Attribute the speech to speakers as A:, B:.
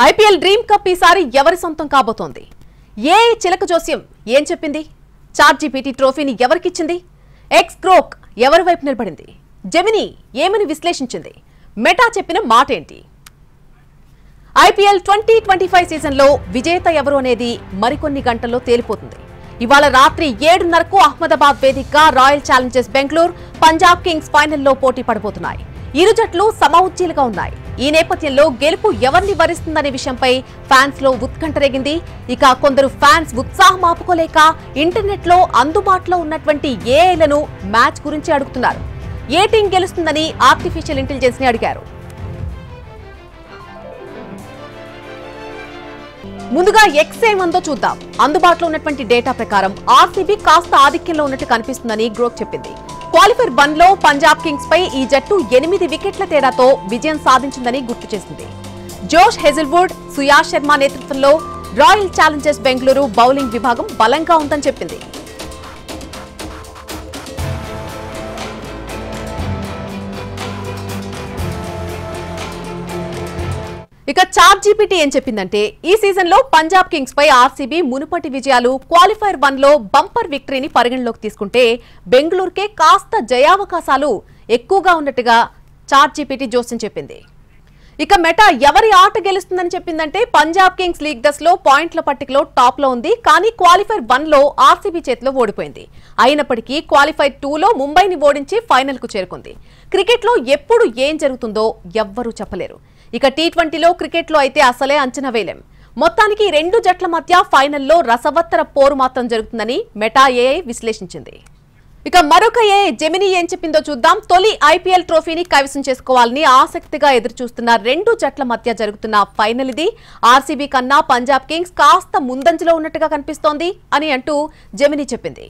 A: IPL dream cup ఈసారి ఎవరి సొంతం కాబోతోంది? ఏ చిలక జోస్యం ఏం చెప్పింది? చాట్‌జీపీటీ ట్రోఫీని ఎవరికిచ్చింది? ఎక్స్ గ్రోక్ ఎవరి వైపు నిలబడింది? జెమినీ ఏమని విశ్లేషించింది? మెటా చెప్పిన మాట ఏంటి? ఐపీఎల్ 2025 సీజన్లో విజేత ఎవరు అనేది మరికొన్ని గంటల్లో తేలిపోతుంది. ఇవాళ రాత్రి 7:30కు అహ్మదాబాద్ వేదికగా royal Challengers Bengaluru, Punjab Kings ఫైనల్లో పోటీ పడబోతున్నాయి. ఇరు జట్లు సమఉజ్జీలుగా ఉన్నాయి. ఈ నేపథ్యంలో గెలుపు ఎవరిని వరిస్తుందనే విషయంపై ఫ్యాన్స్ లో ఉత్కంఠ రేగింది. ఇక కొందరు ఫ్యాన్స్ ఉత్సాహం ఆపుకోలేక ఇంటర్నెట్ లో అందుబాటులో ఉన్నటువంటి ఏఐలను మ్యాచ్ గురించి అడుగుతున్నారు. ఏ టీం గెలుస్తుందని ఆర్టిఫిషియల్ ఇంటెలిజెన్స్ ని అడిగారు. ముందుగా ఎక్స్ ఏమందో చూద్దాం. అందుబాటులో ఉన్నటువంటి డేటా ప్రకారం ఆర్సీబీ కాస్త ఆధిక్యంలో ఉన్నట్టు కనిపిస్తుందని గ్రోక్ చెప్పింది. క్వాలిఫైర్ 1 లో పంజాబ్ కింగ్స్ పై ఈ జట్టు 8 వికెట్ల తేడాతో విజయం సాధించిందని గుర్తు చేసింది. జోష్ హెజిల్వుడ్, సుయాష్ శర్మ నేతృత్వంలో రాయల్ ఛాలెంజర్స్ బెంగళూరు బౌలింగ్ విభాగం బలంగా ఉందని చెప్పింది. ఇక చాట్‌జీపీటీ ఏం చెప్పిందంటే, ఈ సీజన్ లో పంజాబ్ కింగ్స్ పై ఆర్సీబీ మునుపటి విజయాలు క్వాలిఫైర్ 1 లో బంపర్ విక్టరీని పరిగణలోకి తీసుకుంటే బెంగళూరుకే కాస్త జయావకాశాలు ఎక్కువగా ఉన్నట్టుగా చాట్‌జీపీటీ జోస్యం చెప్పింది. ఇక మెటా ఎవరి ఆట గెలుస్తుందని చెప్పిందంటే, పంజాబ్ కింగ్స్ లీగ్ దశలో పాయింట్ల పట్టికలో టాప్ లో ఉంది. కానీ క్వాలిఫైర్ 1 లో ఆర్సీబీ చేతిలో ఓడిపోయింది. అయినప్పటికీ క్వాలిఫైర్ 2 లో ముంబైని ఓడించి ఫైనల్ కు చేరుకుంది. క్రికెట్ లో ఎప్పుడు ఏం జరుగుతుందో ఎవ్వరూ చెప్పలేరు. ఇక టీ20లో క్రికెట్లో అయితే అసలే అంచనా వేయలేం. మొత్తానికి రెండు జట్ల మధ్య ఫైనల్లో రసవత్తర పోరు మాత్రం జరుగుతుందని మెటా ఏఐ విశ్లేషించింది. ఇక మరొక ఏఐ జెమినీ ఏం చెప్పిందో చూద్దాం. తొలి ఐపీఎల్ ట్రోఫీని కైవసం చేసుకోవాలని ఆసక్తిగా ఎదురుచూస్తున్న రెండు జట్ల మధ్య జరుగుతున్న ఫైనల్ ఇది. ఆర్సీబీ కన్నా పంజాబ్ కింగ్స్ కాస్త ముందంజలో ఉన్నట్టుగా కనిపిస్తోంది అని అంటూ జెమినీ చెప్పింది.